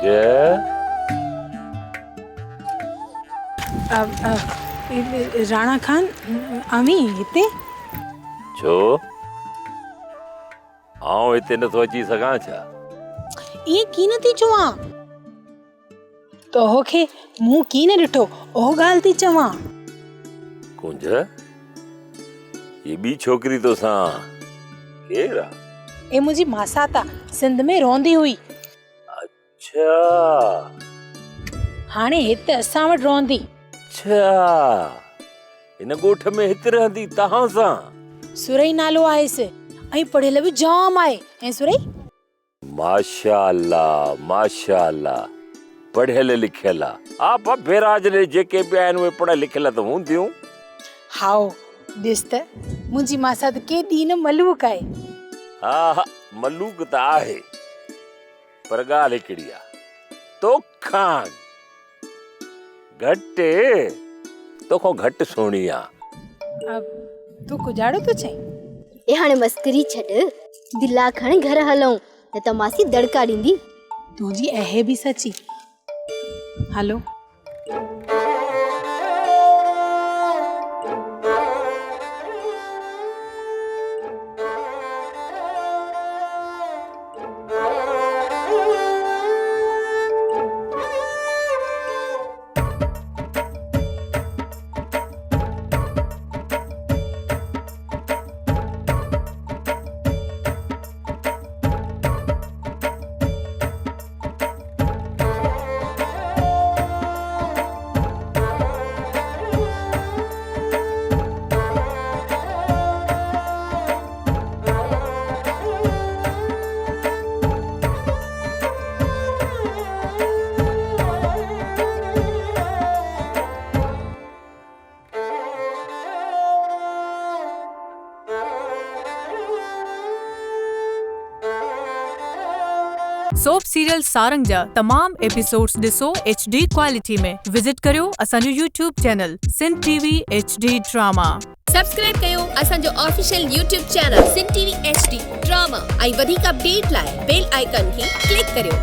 कुंज राणा खान अमी हिते छो आऊं हिते नथो अची सघां छा? ये की नथी चवां तोखे मूं की न ॾिठो ओ ॻाल्हि थी चवां। कुंज ये ॿी छोकिरी तो सां केरु आहे? ए मुंहिंजी मासाता सिंध में रहंदी हुई, अच्छा हाणे हिते असां वटि रहंदी। अच्छा इन ॻोठ में हिते रहंदी तव्हां सां? सुरई नालो आहेसि ऐं पढ़ियल बि जाम आहे। ऐं सुरई माशाअल्लाह माशाअल्लाह पढ़ियल लिखियल आहे। हा भेराज ने जेके बि आहिनि उहे पढ़ियल लिखियल त हूंदियूं। हाओ ॾिस त मुंहिंजी मासा त केॾी न मलूक आहे। हा मलूक त आहे पर ॻाल्हि हिकिड़ी आहे तोखां घटि तोखां घटि सुहिणी आहे। तूं कुजाड़ो थो चई? ए हाणे मस्करी छॾ, दिला खण घर हलऊं न त मासी दड़का ॾींदी। तुंहिंजी ऐं बि सची। हलो सोप सीरियल सारंग जा तमाम एपिसोड्स ॾिसो HD क्वालिटी में। विजिट करियो असांजो YouTube channel Sindh TV HD drama. Subscribe कयो असांजो official YouTube channel Sindh TV HD drama ऐं वधीक अपडेट लाइ बेल आइकन खे क्लिक करियो।